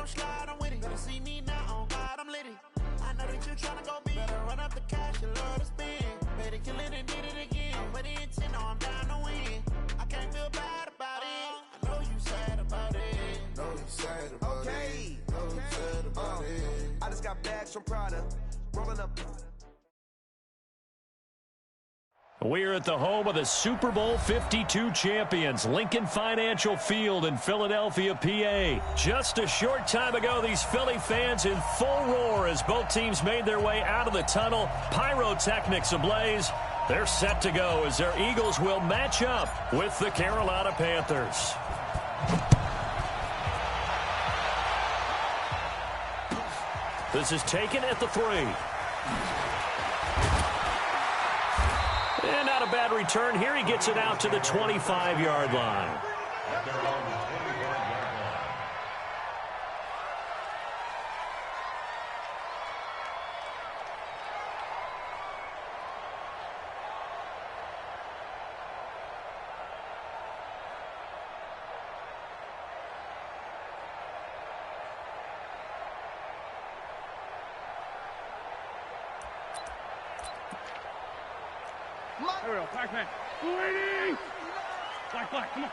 don't slide, I'm with it. Better see me now, on God, I'm litty. I know that you tryna go big. Better run up the cash, you love to spend. Better kill it and did it again. I'm with the intent, no, I'm down to win. I can't feel bad about it. I know you sad about it. Know you sad about it. Know you sad about it. I just got bags from Prada. Rolling up. We're at the home of the Super Bowl 52 champions, Lincoln Financial Field in Philadelphia, PA. Just a short time ago, these Philly fans in full roar as both teams made their way out of the tunnel. Pyrotechnics ablaze. They're set to go as their Eagles will match up with the Carolina Panthers. This is taken at the 3. And not a bad return here. He gets it out to the 25-yard line. There we go. Black man. Waiting. Black, come on.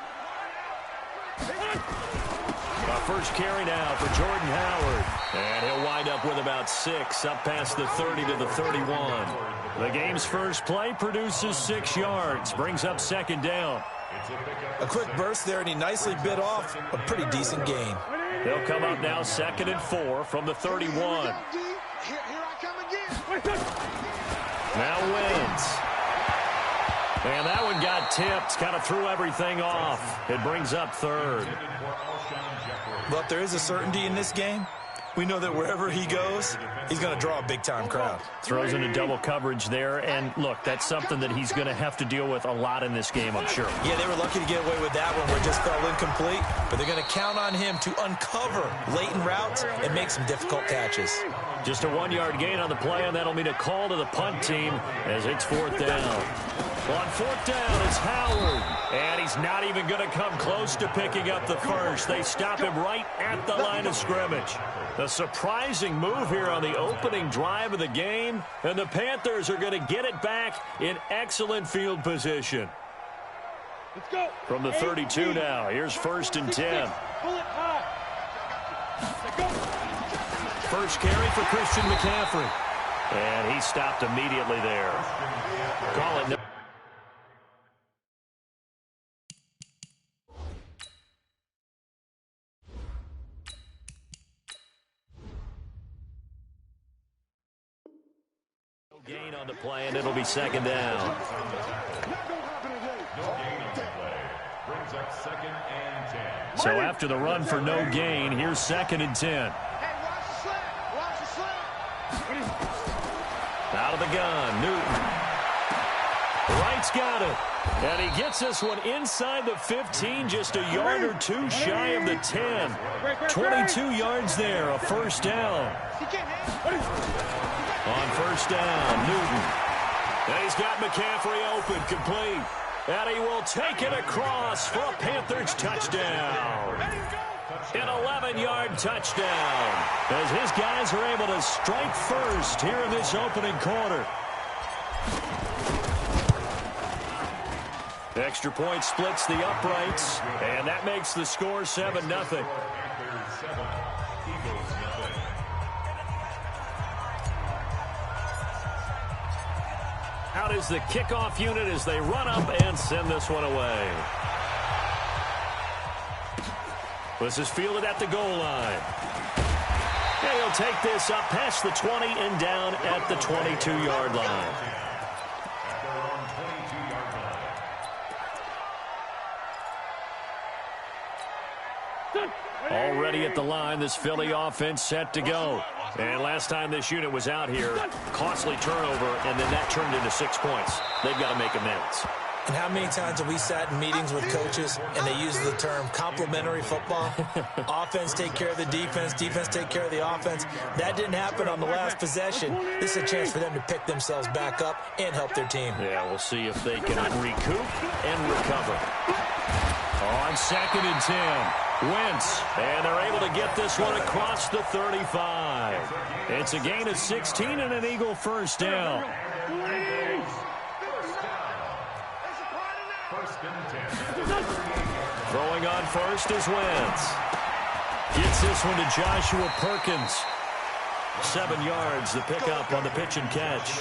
First carry now for Jordan Howard. And he'll wind up with about 6, up past the 30 to the 31. The game's first play produces 6 yards, brings up second down. A quick burst there, and he nicely bit off a pretty decent gain. They'll come up now 2nd and 4 from the 31. Here I come again. Now wins. And that one got tipped, kind of threw everything off. It brings up 3rd. But there is a certainty in this game. We know that wherever he goes, he's going to draw a big-time crowd. Throws into double coverage there. And, look, that's something that he's going to have to deal with a lot in this game, I'm sure. Yeah, they were lucky to get away with that one where it just fell incomplete. But they're going to count on him to uncover latent routes and make some difficult catches. Just a 1-yard gain on the play, and that'll mean a call to the punt team as it's 4th down. On 4th down, it's Howard. And he's not even going to come close to picking up the first. They stop him right at the line of scrimmage. A surprising move here on the opening drive of the game. And the Panthers are going to get it back in excellent field position. Let's go. From the 32 now, here's 1st and 10. First carry for Christian McCaffrey. And he stopped immediately there. Call it. Gain on the play, and it'll be 2nd down. So after the run for no gain, here's 2nd and 10. Out of the gun, Newton. Wright's got it. And he gets this one inside the 15, just a yard or 2 shy of the 10. 22 yards there, a 1st down. On 1st down, Newton. And he's got McCaffrey open, complete. And he will take it across for a Panthers touchdown. An 11-yard touchdown as his guys are able to strike first here in this opening quarter. Extra point splits the uprights, and that makes the score 7-0. Out is the kickoff unit as they run up and send this one away. This is fielded at the goal line. And he'll take this up past the 20 and down at the 22-yard line. Already at the line, this Philly offense set to go. And last time this unit was out here, costly turnover, and then that turned into 6 points. They've got to make amends. And how many times have we sat in meetings with coaches and they use the term complementary football? Offense take care of the defense, defense take care of the offense. That didn't happen on the last possession. This is a chance for them to pick themselves back up and help their team. Yeah, we'll see if they can recoup and recover. On 2nd and 10. Wentz, and they're able to get this one across the 35. It's a gain of 16 and an Eagle first down. Throwing on first is Wentz. Gets this one to Joshua Perkins. 7 yards, the pickup on the pitch and catch.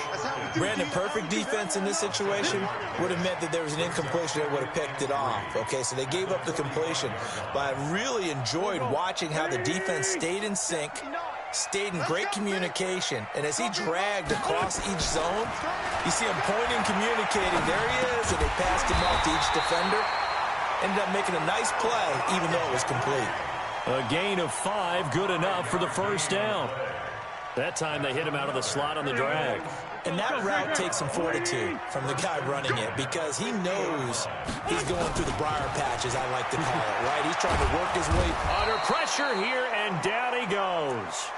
Brandon, perfect defense in this situation would have meant that there was an incompletion. They would have picked it off. Okay, so they gave up the completion. But I really enjoyed watching how the defense stayed in sync, stayed in great communication. And as he dragged across each zone, you see him pointing, communicating. There he is, and they passed him off to each defender. Ended up making a nice play, even though it was complete. A gain of 5, good enough for the first down. That time they hit him out of the slot on the drag. And that route takes some fortitude from the guy running it because he knows he's going through the briar patch, as I like to call it, right? He's trying to work his way. Under pressure here, and down he goes.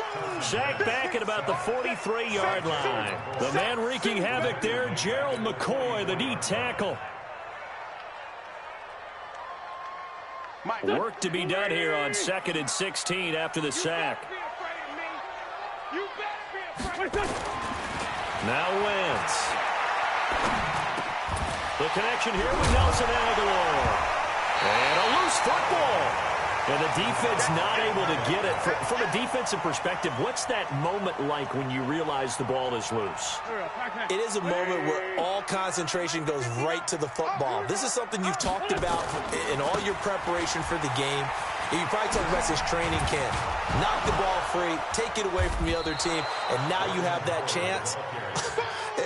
Sacked back at about the 43-yard line. The man wreaking havoc there, Gerald McCoy, the D tackle. Work to be done here on 2nd and 16 after the sack. Now Wentz. The connection here with Nelson Aguilar. And a loose football. And the defense not able to get it. From a defensive perspective, what's that moment like when you realize the ball is loose? It is a moment where all concentration goes right to the football. This is something you've talked about in all your preparation for the game. You probably talked about this training camp. Knock the ball free, take it away from the other team, and now you have that chance.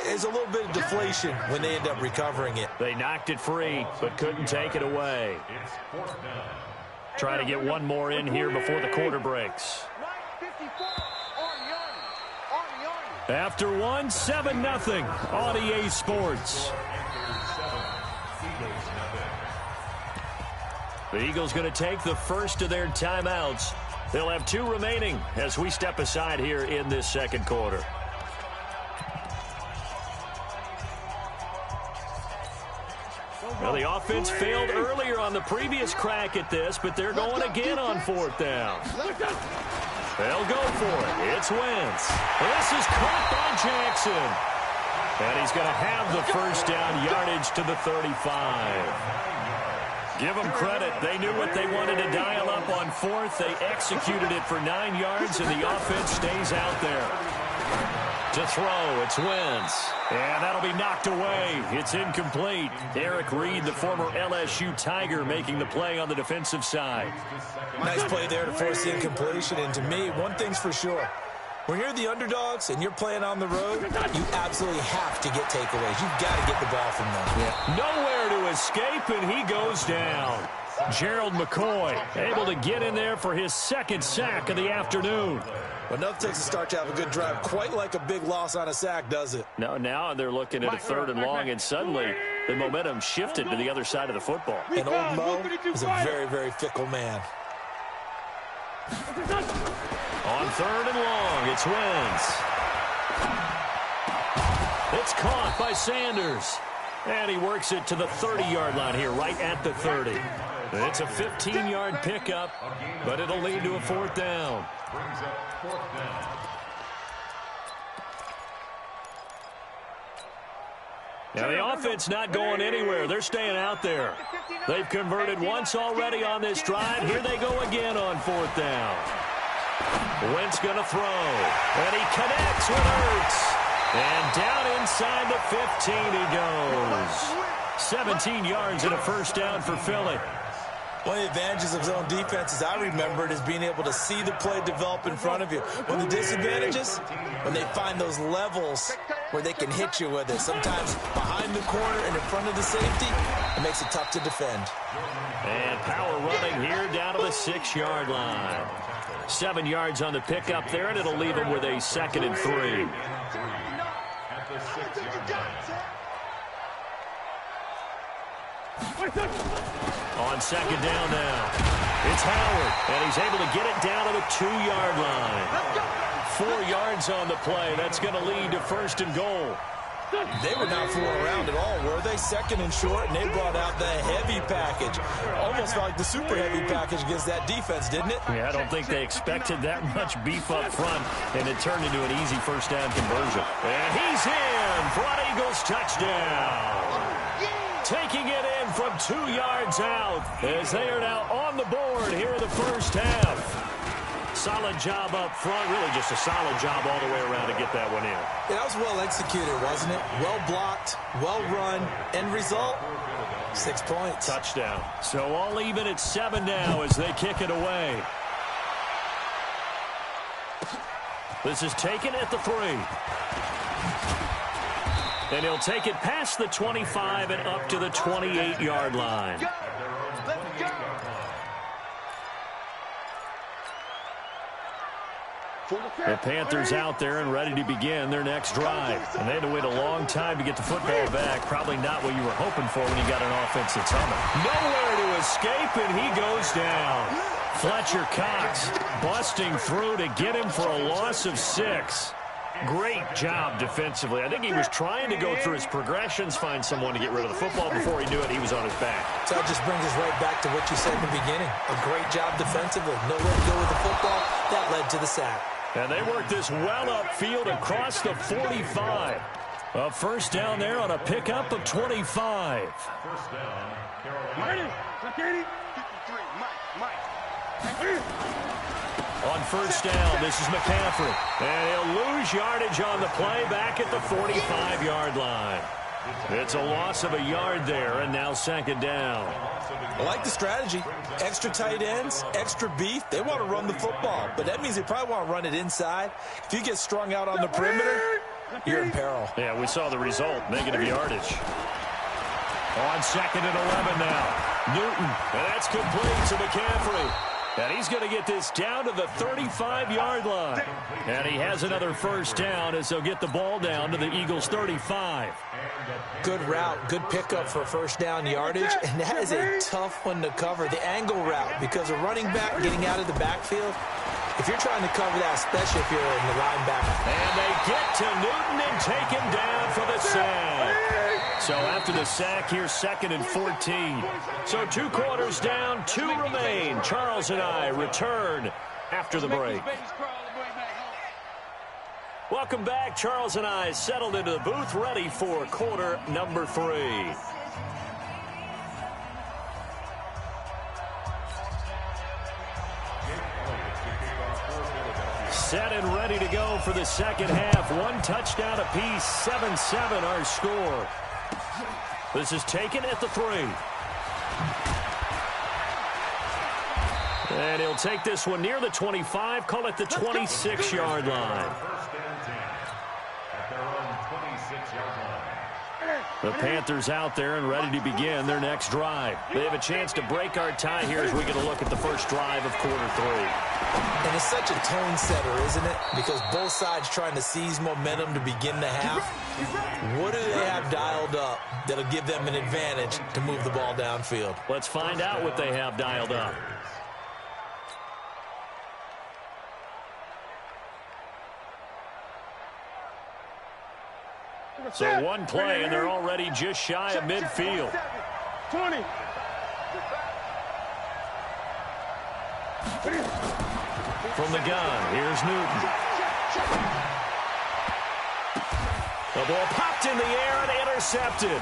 There's a little bit of deflation when they end up recovering it. They knocked it free, but couldn't take it away. Trying to get one more in here before the quarter breaks. After one, 7-0 on EA Sports. The Eagles going to take the first of their timeouts. They'll have 2 remaining as we step aside here in this second quarter. Well, the offense failed earlier on the previous crack at this, but they're going again on 4th down. They'll go for it. It's Wentz. This is caught by Jackson. And he's going to have the first down yardage to the 35. Give them credit. They knew what they wanted to dial up on 4th. They executed it for 9 yards, and the offense stays out there. To throw, it's Wentz. And that'll be knocked away. It's incomplete. Eric Reed, the former LSU Tiger, making the play on the defensive side. Nice play there to force the incompletion. And to me, one thing's for sure. When you're the underdogs and you're playing on the road, you absolutely have to get takeaways. You've got to get the ball from them. Yeah. Nowhere to escape, and he goes down. Gerald McCoy able to get in there for his 2nd sack of the afternoon. Well, nothing takes a start to have a good drive, quite like a big loss on a sack, does it? No, now they're looking at a 3rd and long, and suddenly the momentum shifted to the other side of the football. And old Mo is a very, very fickle man. On 3rd and long, it's Wentz. It's caught by Sanders. And he works it to the 30-yard line here, right at the 30. It's a 15-yard pickup, but it'll lead to a 4th down. Now the offense not going anywhere. They're staying out there. They've converted once already on this drive. Here they go again on 4th down. Wentz going to throw. And he connects with Ertz. And down inside the 15 he goes. 17 yards and a first down for Philly. One of the advantages of zone defense, as I remember it, is being able to see the play develop in front of you. One of the disadvantages, when they find those levels where they can hit you with it. Sometimes behind the corner and in front of the safety, it makes it tough to defend. And power running here down to the 6-yard line. 7 yards on the pickup there, and it'll leave him with a 2nd and 3. On 2nd down now, it's Howard, and he's able to get it down to the 2-yard line. 4 yards on the play. That's going to lead to 1st and goal. They were not fooling around at all, were they? Second and short, and they brought out the heavy package. Almost like the super heavy package against that defense, didn't it? Yeah, I don't think they expected that much beef up front, and it turned into an easy first down conversion. And he's in for an Eagles touchdown. Taking it in from 2 yards out as they are now on the board here in the first half. Solid job up front, really just a solid job all the way around to get that one in. Yeah, that was well executed, wasn't it? Well blocked, well run. End result, 6 points. Touchdown. So all even at 7 now as they kick it away. This is taken at the 3. And he'll take it past the 25 and up to the 28-yard line. The Panthers out there and ready to begin their next drive. And they had to wait a long time to get the football back. Probably not what you were hoping for when you got an offense that's humming. Nowhere to escape, and he goes down. Fletcher Cox busting through to get him for a loss of 6. Great job defensively. I think he was trying to go through his progressions, find someone to get rid of the football. Before he knew it, he was on his back. So that just brings us right back to what you said in the beginning. A great job defensively. Nowhere to go with the football. That led to the sack. And they worked this well upfield across the 45. A first down there on a pickup of 25. First down, Carolina. On first down, this is McCaffrey. And he'll lose yardage on the play back at the 45-yard line. It's a loss of a yard there, and now second down. I like the strategy. Extra tight ends, extra beef. They want to run the football, but that means they probably want to run it inside. If you get strung out on the perimeter, you're in peril. Yeah, we saw the result, negative yardage. On second and 11 now. Newton, and that's complete to McCaffrey. And he's going to get this down to the 35-yard line. And he has another first down as they'll get the ball down to the Eagles' 35. Good route, good pickup for first down yardage, and that is a tough one to cover. The angle route, because a running back getting out of the backfield, if you're trying to cover that, especially if you're in the linebacker. And they get to Newton and take him down for the sack. So after the sack, here's second and 14. So 2 quarters down, 2 remain. Charles and I return after the break. Welcome back. Charles and I settled into the booth, ready for quarter number 3. Set and ready to go for the second half. 1 touchdown apiece, 7-7 our score. This is taken at the 3. And he'll take this one near the 25, call it the 26-yard line. The Panthers out there and ready to begin their next drive. They have a chance to break our tie here as we get a look at the first drive of quarter 3. And it's such a tone setter, isn't it? Because both sides trying to seize momentum to begin the half. What do they have dialed up that'll give them an advantage to move the ball downfield? Let's find out what they have dialed up. So 1 play, and they're already just shy of midfield. 20. From the gun, here's Newton. The ball popped in the air and intercepted.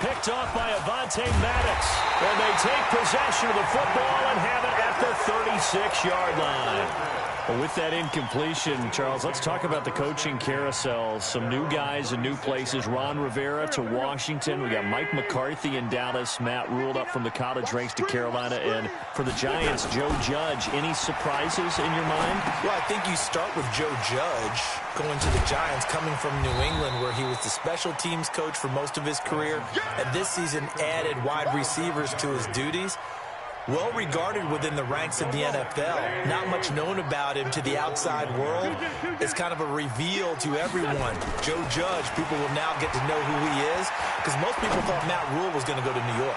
Picked off by Avonte Maddox. And they take possession of the football and have it at the 36-yard line. Well, with that incompletion, Charles, let's talk about the coaching carousel. Some new guys in new places. Ron Rivera to Washington. We got Mike McCarthy in Dallas. Matt Rule up from the college ranks to Carolina. And for the Giants, Joe Judge. Any surprises in your mind? Well, I think you start with Joe Judge going to the Giants, coming from New England, where he was the special teams coach for most of his career. And this season added wide receivers to his duties. Well regarded within the ranks of the NFL. Not much known about him to the outside world. It's kind of a reveal to everyone. Joe Judge, people will now get to know who he is, because most people thought Matt Rule was going to go to New York.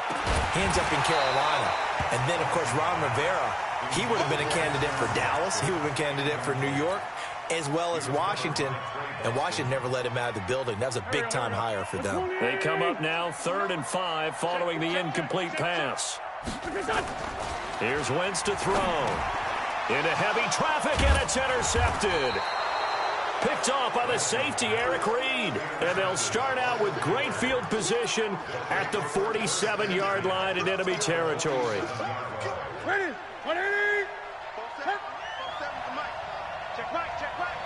He ends up in Carolina. And then, of course, Ron Rivera, he would have been a candidate for Dallas. He would have been a candidate for New York. as well as Washington, and Washington never let him out of the building. That was a big-time hire for them. They come up now 3rd and 5 following the incomplete pass. Here's Wentz to throw. Into heavy traffic, and it's intercepted. Picked off by the safety, Eric Reed. And they'll start out with great field position at the 47-yard line in enemy territory. Ready? 180. Check right.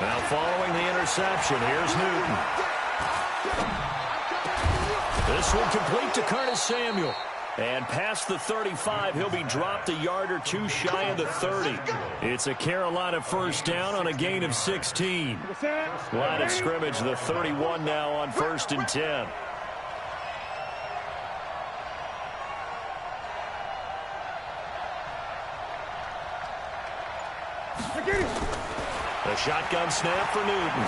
Now following the interception, here's Newton. This one complete to Curtis Samuel. And past the 35, he'll be dropped a yard or two shy of the 30. It's a Carolina first down on a gain of 16. Line of scrimmage, the 31 now on 1st and 10. The shotgun snap for Newton.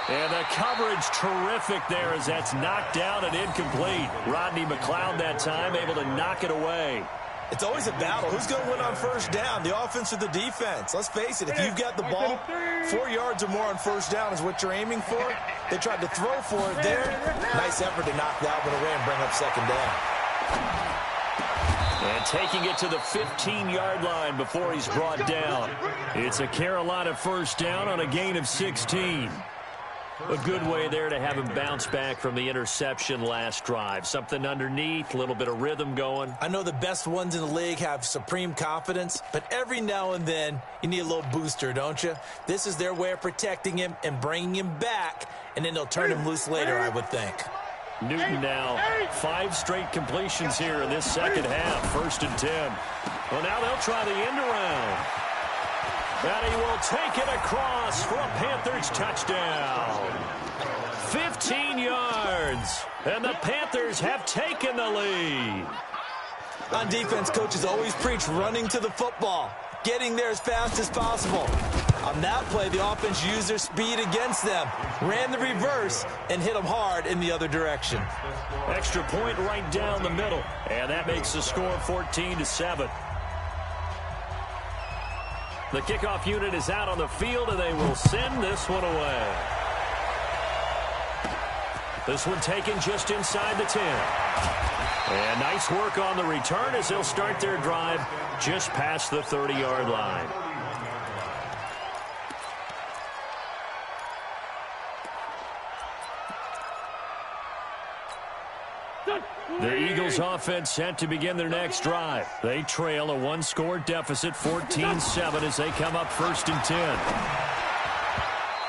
And the coverage terrific there as that's knocked down and incomplete. Rodney McLeod that time able to knock it away. It's always a battle. Who's going to win on first down, the offense or the defense? Let's face it, if you've got the ball, 4 yards or more on first down is what you're aiming for. They tried to throw for it there. Nice effort to knock that one away and bring up 2nd down. And taking it to the 15-yard line before he's brought down. It's a Carolina first down on a gain of 16. A good way there to have him bounce back from the interception last drive. Something underneath, a little bit of rhythm going. I know the best ones in the league have supreme confidence, but every now and then you need a little booster, don't you? This is their way of protecting him and bringing him back, and then they'll turn him loose later, I would think. Newton now 5 straight completions here in this second half. 1st and 10. Well, now they'll try the end around. And he will take it across for a Panthers touchdown. 15 yards. And the Panthers have taken the lead. On defense, coaches always preach running to the football, getting there as fast as possible. On that play, the offense used their speed against them, ran the reverse, and hit them hard in the other direction. Extra point right down the middle. And that makes the score 14-7. The kickoff unit is out on the field, and they will send this one away. This one taken just inside the 10. And nice work on the return as they'll start their drive just past the 30-yard line. The Eagles offense set to begin their next drive. They trail a 1-score deficit, 14-7, as they come up 1st and 10.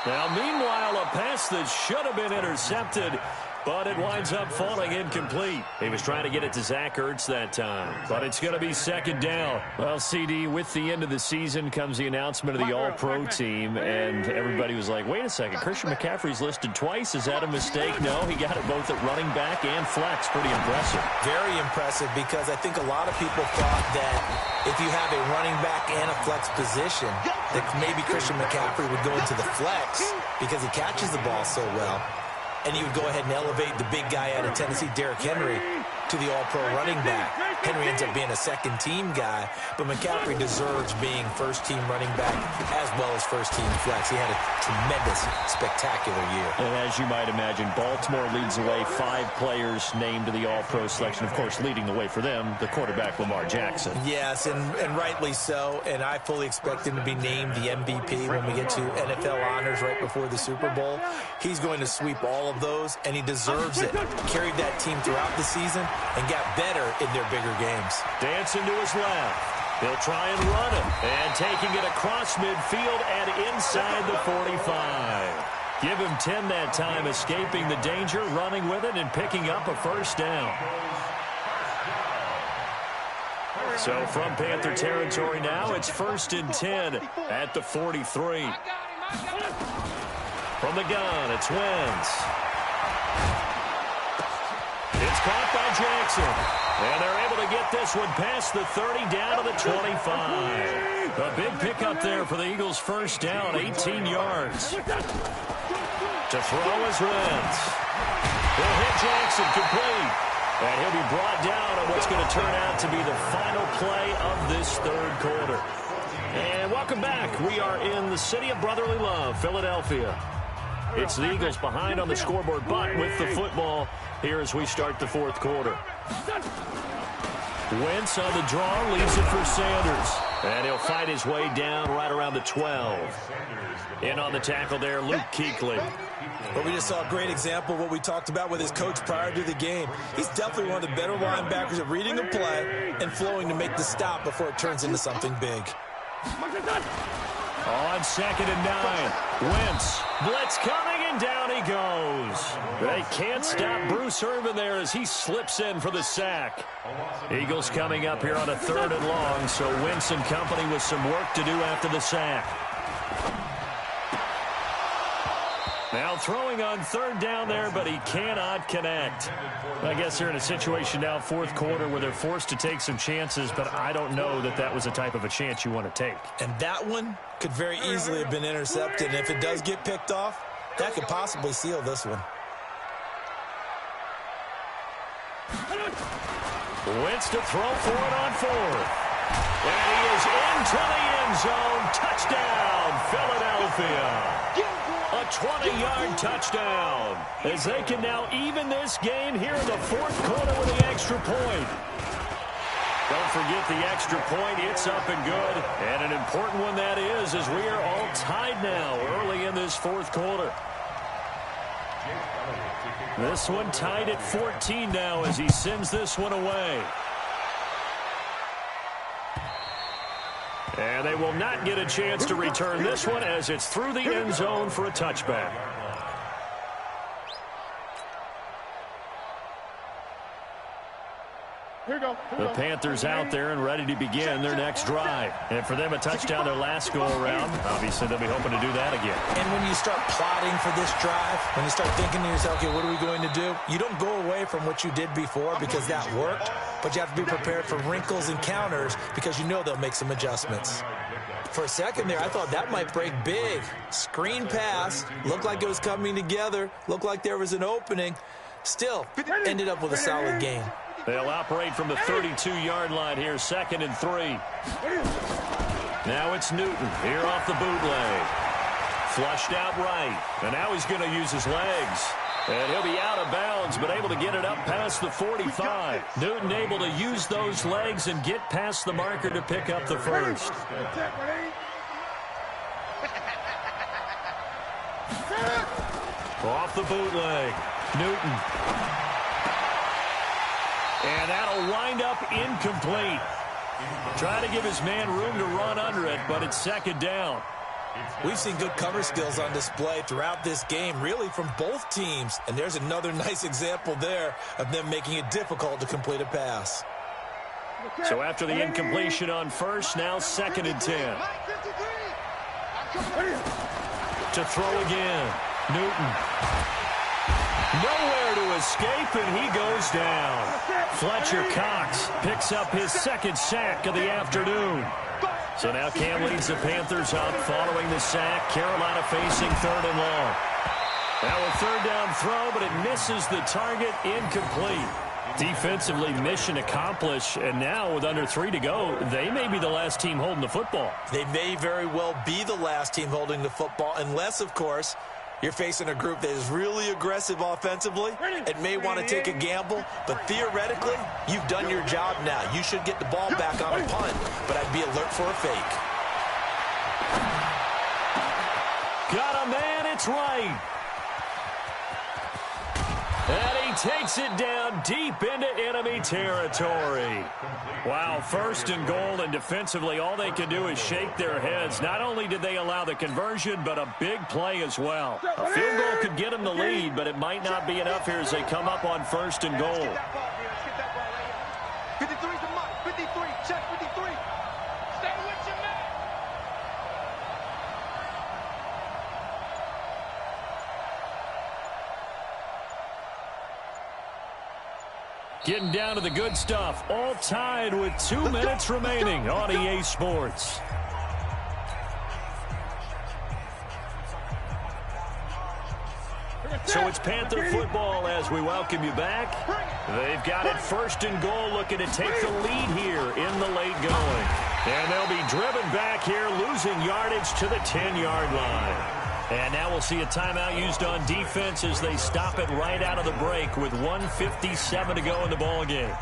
Now, meanwhile, a pass that should have been intercepted, but it winds up falling incomplete. He was trying to get it to Zach Ertz that time, but it's going to be 2nd down. Well, CD, with the end of the season comes the announcement of the All-Pro team, and everybody was like, wait a second, Christian McCaffrey's listed twice. Is that a mistake? No, he got it both at running back and flex. Pretty impressive. Very impressive, because I think a lot of people thought that if you have a running back and a flex position, that maybe Christian McCaffrey would go into the flex because he catches the ball so well. And he would go ahead and elevate the big guy out of Tennessee, Derrick Henry, to the All-Pro running back. Henry ends up being a 2nd-team guy, but McCaffrey deserves being 1st-team running back as well as 1st-team flex. He had a tremendous, spectacular year. And as you might imagine, Baltimore leads the way. 5 players named to the All-Pro selection. Of course, leading the way for them, the quarterback, Lamar Jackson. Yes, and rightly so. And I fully expect him to be named the MVP when we get to NFL honors right before the Super Bowl. He's going to sweep all of those, and he deserves it. Carried that team throughout the season and got better in their bigger games. Dancing to his left. He'll try and run it. And taking it across midfield and inside the 45. Give him 10 that time, escaping the danger, running with it, and picking up a 1st down. So from Panther territory now, it's 1st and 10 at the 43. From the gun, it's Wentz. It's caught by Jackson. And they're able to get this one past the 30 down to the 25. A big pickup there for the Eagles' 1st down, 18 yards. To throw is Wentz. He'll hit Jackson, complete. And he'll be brought down on what's going to turn out to be the final play of this third quarter. And welcome back. We are in the city of brotherly love, Philadelphia. It's the Eagles behind on the scoreboard, but with the football here as we start the fourth quarter. Wentz on the draw, leaves it for Sanders. And he'll fight his way down right around the 12. In on the tackle there, Luke Kuechly. But we just saw a great example of what we talked about with his coach prior to the game. He's definitely one of the better linebackers at reading a play and flowing to make the stop before it turns into something big. On 2nd and 9, Wentz, blitz coming, and down he goes. They can't stop Bruce Irvin there as he slips in for the sack. Eagles coming up here on a 3rd and long, so Wentz and company with some work to do after the sack. Now throwing on 3rd down there, but he cannot connect. I guess they're in a situation now, 4th quarter, where they're forced to take some chances, but I don't know that that was the type of a chance you want to take. And that one could very easily have been intercepted. And if it does get picked off, that could possibly seal this one. Wentz to throw for it on 4th. And he is into the end zone. Touchdown, Philadelphia. A 20-yard touchdown as they can now even this game here in the 4th quarter with the extra point. Don't forget the extra point. It's up and good. And an important one that is, as we are all tied now early in this 4th quarter. This one tied at 14 now as he sends this one away. And they will not get a chance to return this one as it's through the end zone for a touchback. The Panthers out there and ready to begin their next drive. And for them, a touchdown their last go-around. Obviously, they'll be hoping to do that again. And when you start plotting for this drive, when you start thinking to yourself, okay, what are we going to do? You don't go away from what you did before because that worked, but you have to be prepared for wrinkles and counters because you know they'll make some adjustments. For a second there, I thought that might break big. Screen pass, looked like it was coming together, looked like there was an opening. Still, ended up with a solid gain. They'll operate from the 32-yard line here, 2nd and 3. Now it's Newton here off the bootleg. Flushed out right, and now he's going to use his legs. And he'll be out of bounds, but able to get it up past the 45. Newton able to use those legs and get past the marker to pick up the first. Off the bootleg, Newton. And that'll wind up incomplete. Trying to give his man room to run under it, but it's 2nd down. We've seen good cover skills on display throughout this game, really from both teams. And there's another nice example there of them making it difficult to complete a pass. So after the incompletion on first, now 2nd and 10. To throw again, Newton. Nowhere to escape, and he goes down. Fletcher Cox picks up his 2nd sack of the afternoon. So now Cam leads the Panthers up following the sack. Carolina facing 3rd and long. Now a 3rd down throw, but it misses the target, incomplete. Defensively, mission accomplished, and now with under 3 to go, they may be the last team holding the football. They may very well be the last team holding the football, unless, of course, you're facing a group that is really aggressive offensively and may want to take a gamble, but theoretically, you've done your job now. You should get the ball back on a punt, but I'd be alert for a fake. Got a man, it's right. And he takes it down deep into enemy territory. Wow, 1st and goal, and defensively, all they can do is shake their heads. Not only did they allow the conversion, but a big play as well. A field goal could get them the lead, but it might not be enough here as they come up on 1st and goal. 53's the mark. 53. Check 53. Stay with your man. Getting down to the good stuff. All tied with 2 minutes remaining on EA Sports. So it's Panther football as we welcome you back. They've got it 1st and goal, looking to take the lead here in the late going. And they'll be driven back here, losing yardage to the 10-yard line. And now we'll see a timeout used on defense as they stop it right out of the break with 1:57 to go in the ball game.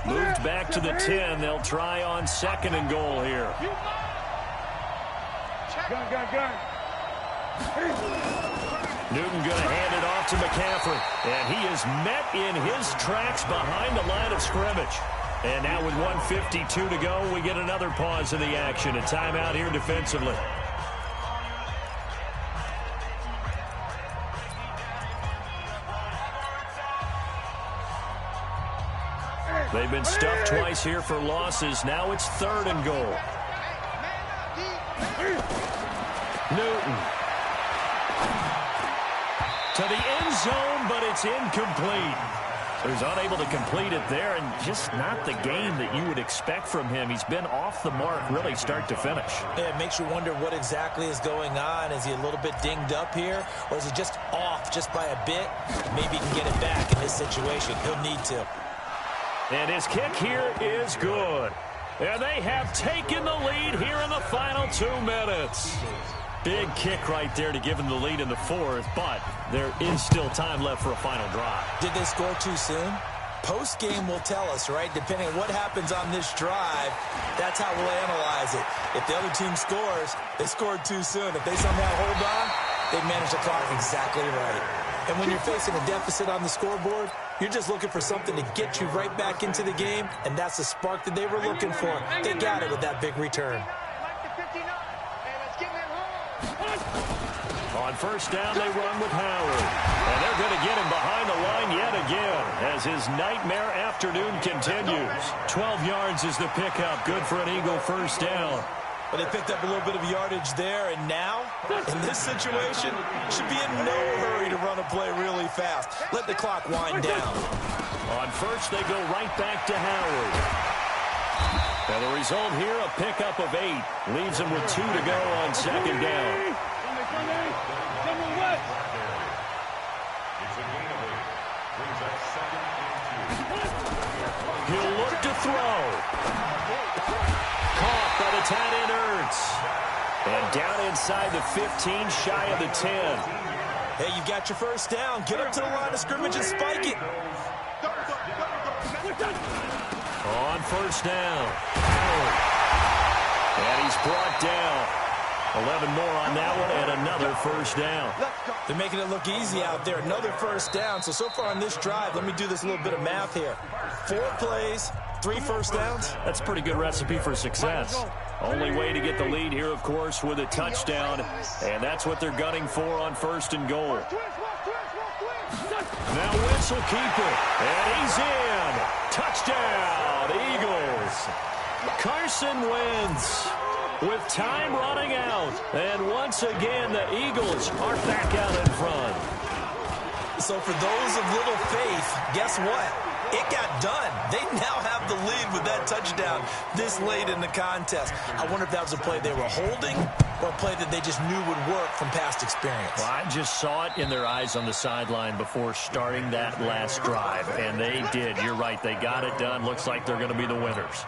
Moved back to the 10. They'll try on 2nd and goal here. Gun. Newton going to hand it off to McCaffrey. And he is met in his tracks behind the line of scrimmage. And now with 1:52 to go, we get another pause in the action. A timeout here defensively. They've been stuffed twice here for losses. Now it's 3rd and goal. Newton. To the end zone, but it's incomplete. So he's unable to complete it there, and just not the game that you would expect from him. He's been off the mark really start to finish. Yeah, it makes you wonder what exactly is going on. Is he a little bit dinged up here, or is he just off just by a bit? Maybe he can get it back in this situation. He'll need to. And his kick here is good. And they have taken the lead here in the final 2 minutes. Big kick right there to give him the lead in the 4th, but there is still time left for a final drive. Did they score too soon? Post-game will tell us, right? Depending on what happens on this drive, that's how we'll analyze it. If the other team scores, they scored too soon. If they somehow hold on, they manage the clock exactly right. And when you're facing a deficit on the scoreboard, you're just looking for something to get you right back into the game, and that's the spark that they were looking for. They got it with that big return. On 1st down, they run with Howard. And they're going to get him behind the line yet again as his nightmare afternoon continues. 12 yards is the pickup. Good for an Eagle 1st down. But they picked up a little bit of yardage there, and now, in this situation, should be in no hurry to run a play really fast. Let the clock wind down. On 1st, they go right back to Howard. And the result here, a pickup of 8. Leaves him with 2 to go on 2nd down. He'll look to throw. Caught by the tight end Ertz. And down inside the 15, shy of the 10. Hey, you got your 1st down. Get up to the line of scrimmage and spike it. On 1st down. And he's brought down. 11 more on that one and another 1st down. They're making it look easy out there. Another 1st down. So far on this drive, let me do this little bit of math here. 4 plays, 3 1st downs. That's a pretty good recipe for success. Only way to get the lead here, of course, with a touchdown. And that's what they're gunning for on 1st and goal. Now Wentz will keep it. And he's in. Touchdown, Eagles. Carson Wentz. With time running out. And once again, the Eagles are back out in front. So for those of little faith, guess what? It got done. They now have the lead with that touchdown this late in the contest. I wonder if that was a play they were holding or a play that they just knew would work from past experience. Well, I just saw it in their eyes on the sideline before starting that last drive, and they did. You're right. They got it done. Looks like they're going to be the winners.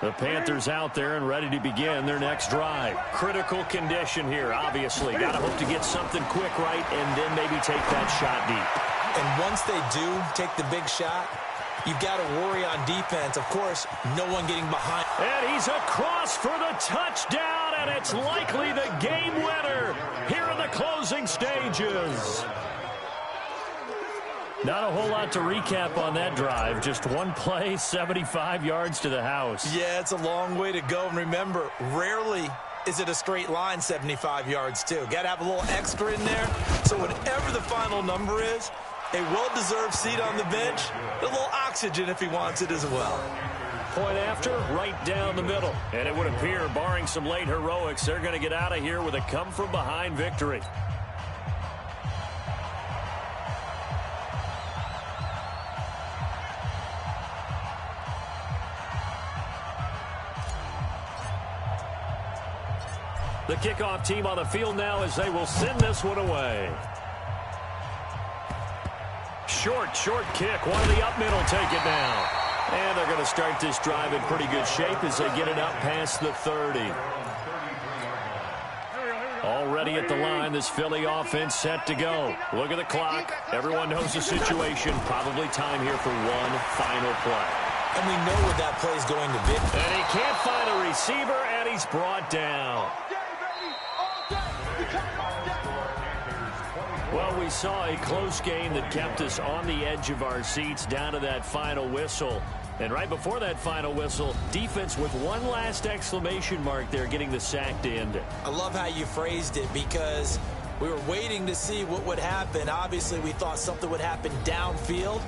The Panthers out there and ready to begin their next drive. Critical condition here, obviously. Got to hope to get something quick right and then maybe take that shot deep. And once they do take the big shot, you've got to worry on defense. Of course, no one getting behind. And he's across for the touchdown, and it's likely the game winner here in the closing stages. Not a whole lot to recap on that drive. Just one play, 75 yards to the house. Yeah, it's a long way to go. And remember, rarely is it a straight line 75 yards, too. Got to have a little extra in there. So whatever the final number is, a well-deserved seat on the bench, a little oxygen if he wants it as well. Point after, right down the middle. And it would appear, barring some late heroics, they're going to get out of here with a come-from-behind victory. The kickoff team on the field now as they will send this one away. Short kick. One of the up middle take it now. And they're going to start this drive in pretty good shape as they get it up past the 30. Already at the line, this Philly offense set to go. Look at the clock. Everyone knows the situation. Probably time here for one final play. And we know where that play is going to be. And he can't find a receiver, and he's brought down. Well, we saw a close game that kept us on the edge of our seats down to that final whistle. And right before that final whistle, defense with one last exclamation mark there, getting the sack to end it. I love how you phrased it because we were waiting to see what would happen. Obviously, we thought something would happen downfield.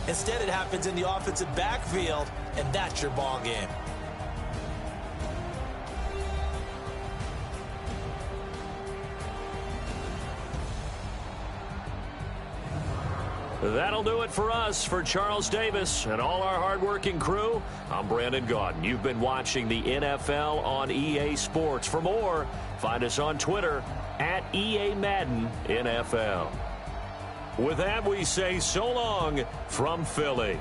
Instead, it happens in the offensive backfield, and that's your ball game. That'll do it for us. For Charles Davis and all our hardworking crew, I'm Brandon Gaudin. You've been watching the NFL on EA Sports. For more, find us on Twitter at EA Madden NFL. With that, we say so long from Philly.